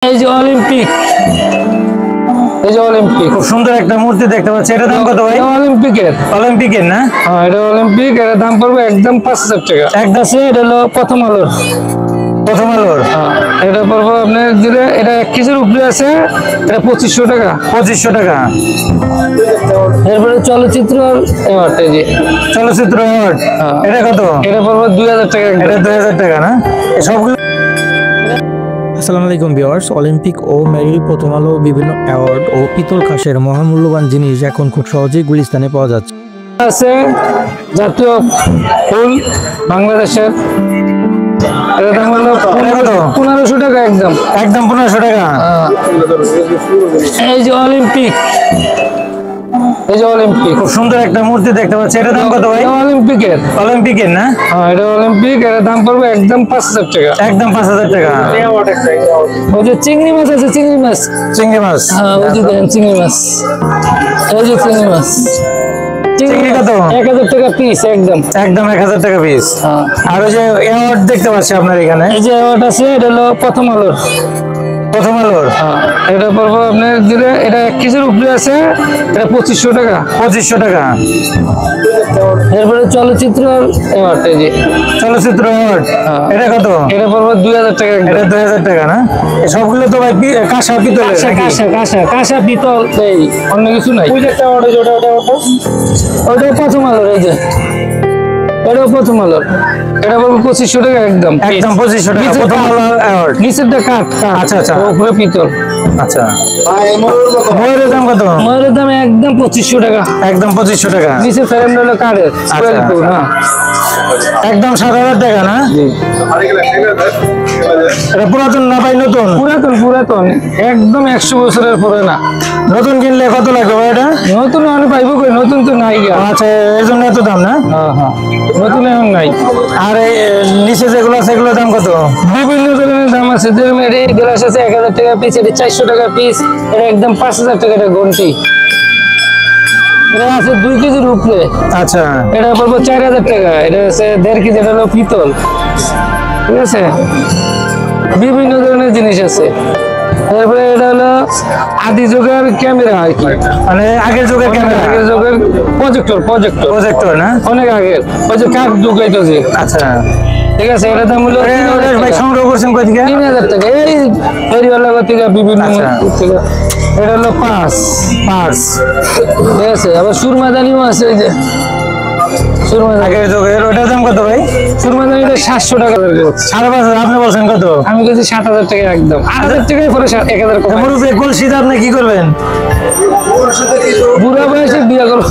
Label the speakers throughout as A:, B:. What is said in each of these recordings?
A: এই যে অলিম্পিক, এই যে অলিম্পিক
B: খুব সুন্দর একটা মূর্তি দেখতে পাচ্ছি। এটার দাম কত ভাই?
A: অলিম্পিকের
B: না?
A: হ্যাঁ, এটা অলিম্পিক। এর দাম পড়বে একদম 5000 টাকা।
B: একদম
A: এটা হলো প্রথম আলোর। এটা পড়বে আপনার দিলে, এটা 1 কেজির উপরে আছে, এটা 2500 টাকা।
B: 2500 টাকা।
A: এরপরে চলচ্চিত্র অ্যাওয়ার্ড, এই যে
B: চলচ্চিত্র অ্যাওয়ার্ড, এটা কত?
A: এটা পড়বে 2000 টাকা।
B: এটা 2000 টাকা না? সবগুলো।
C: আসসালামু আলাইকুম ভিউয়ার্স, অলিম্পিক ও মেরিল, প্রথম আলো বিভিন্ন অ্যাওয়ার্ড ও পিতল খাসের মহামূল্যবান জিনিস এখন খুব সহজেই গুলিস্তানে পাওয়া যাচ্ছে।
A: আছে জাতীয় ফুল বাংলাদেশের, এর দাম হলো 1500 টাকা। একদম
B: 1500 টাকা।
A: এই যে অলিম্পিক, এই যে অলিম্পিক,
B: খুব সুন্দর একটা মূর্তি দেখতে পাচ্ছি। এটার দাম কত ভাই? অলিম্পিকের না?
A: হ্যাঁ, এটা অলিম্পিক। এর দাম পড়বে একদম 5000 টাকা।
B: একদম 5000 টাকা।
A: ওই যে চিংড়ি মাছ আছে, চিংড়ি মাছ। হ্যাঁ, ওই যে দেখেন চিংড়ি মাছ, এই যে চিংড়ি মাছ।
B: চিংড়ি কত?
A: 1000 টাকা পিস। একদম
B: 1000 টাকা পিস। আর ওই যে অ্যাওয়ার্ড দেখতে পাচ্ছি আপনার এখানে,
A: এই যে অ্যাওয়ার্ড আছে, এটা হলো প্রথম আলোর। এটা পড়বো আপনার দিলে, এটা 1 কেজির উপরে আছে, এটা 2500 টাকা।
B: 2500 টাকা।
A: এরপরে চলচ্চিত্র অ্যাওয়ার্ড, এই যে
B: চলচ্চিত্র অ্যাওয়ার্ড, এটা কত?
A: এটা পড়বো 2000 টাকা।
B: এটা 2000 টাকা না? সবগুলো তো ভাই কাঁসা পিতলের নাকি?
A: কাঁসা পিতল, এই অন্য কিছু নাই। ওটা প্রথম আলোর, এই যে এটাও প্রথম আলোর। এটা বলবো 2500 টাকা। একদম
B: 2500 টাকা। প্রথম আলো অ্যাওয়ার্ড।
A: নিচেরটা কাঠ।
B: আচ্ছা।
A: উপরে পিতল।
B: আচ্ছা, ময়ূরের দাম কত?
A: ময়ূরের দাম একদম 2500 টাকা।
B: একদম 2500 টাকা।
A: নিচের ফ্রেমটা হলো কাঠের। হ্যাঁ,
B: একদম 7000 টাকা না? এটা পুরাতন না ভাই নতুন?
A: পুরাতন একদম 100 বছরের পুরানা।
B: নতুন কিনলে কত লাগবে ভাই এটা?
A: নতুন আমি পাইবো কই? নতুন তো নাই।
B: আচ্ছা, এর জন্য এত দাম না?
A: হ্যাঁ, নতুন এখন নাই।
B: আর এই নিচে যেগুলো আছে এগুলোর দাম কত?
A: বিভিন্ন ধরনের দাম আছে। যেরকম এই গ্লাস আছে 1000 টাকা পিস, এটা 400 টাকা পিস, এটা একদম 5000 টাকা। এটা ঘন্টি, এটা আছে 2 কেজির উপরে।
B: আচ্ছা,
A: এটা বলবো 4000 টাকা। এটা আছে 1.5 কেজি। এটা হলো পিতল। ঠিক আছে, বিভিন্ন ধরনের জিনিস আছে। তারপরে এটা হলো আদি যুগের ক্যামেরা আর কি,
B: মানে আগের যুগের ক্যামেরা,
A: আগের যুগের প্রজেক্টর না, অনেক আগের। ওই যে কাঠ ঢুকাইতেছে।
B: আচ্ছা,
A: ঠিক আছে, এটা দাম হলো 3000
B: ভাই।
A: টাকা।
B: সংগ্রহ করছেন কই থেকে?
A: 3000 টাকা। এই ফেরিওয়ালা থেকে বিভিন্ন থেকে। এটা হলো পাঁচ। ঠিক আছে, আবার সুরমাদানিও আছে। এই যে সুরমাদানি,
B: আগের যুগের, ওটার দাম কত ভাই?
A: সুরমাদানিটা 700 টাকা।
B: 5,500। আপনি বলছেন কত?
A: আমি বলছি 7000 টাকা। একদম 8000 টাকায় পরে 1000 কম।
B: মুরব্বী কলসিতে আপনি কি করবেন?
A: বুড়া বয়সে বিয়ে করো,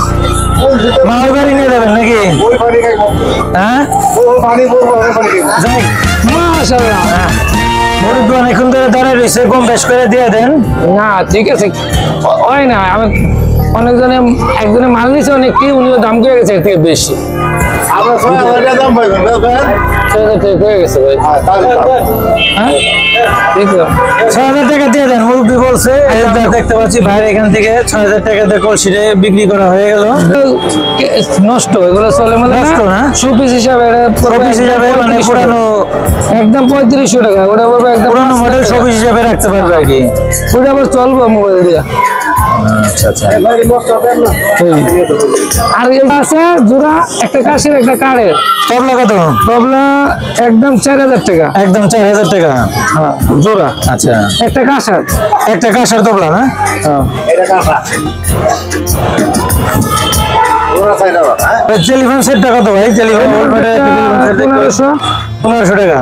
B: মামার বাড়ি নিয়ে যাবেন নাকি? হ্যাঁ, যাই।
A: মাশাআল্লাহ।
B: মুরব্বী অনেকক্ষণ ধরে দাঁড়ায় রয়েছে, কম বেশ করে দিয়ে দেন।
A: না, ঠিক আছে, হয় না। আমি অনেকজনে, একজনে মাল নিচ্ছে অনেকটি, উনিও দাম করে গেছে এর থেকে বেশি।
D: আমরা 6000 টাকা দাম পাইবেন।
A: 6000 টাকা হয়ে গেছে ভাই। হ্যাঁ, ঠিক আছে,
B: 6000 টাকা দিয়ে দেন। মুরব্বী বলছে, দেখতে পাচ্ছি ভাইয়ের এখান থেকে 6000 টাকা দিয়ে কলসিতে বিক্রি করা হয়ে গেল।
A: নষ্ট এগুলো চলে মানে
B: নষ্ট না?
A: শোপিস হিসাবে।
B: শোপিস হিসাবে মানে পুরানো,
A: একদম 3500 টাকা। ওটা বলবো একদম
B: পুরানো মডেল শোপিস হিসাবে রাখতে পারবে আর কি।
A: ওটা আবার চলবো মোবাইল দিয়ে।
B: আচ্ছা।
A: আর এটা আছে জোড়া, একটা কাশের একটা কাঠের।
B: তবলা কত?
A: তবলা একদম 4000 টাকা।
B: একদম 4000 টাকা।
A: হ্যাঁ, জোড়া।
B: আচ্ছা,
A: একটা কাঁসার,
B: একটা কাঁসার তবলা না? টেলিফোন সেটটা কত ভাই? টেলিফোন 1500 টাকা।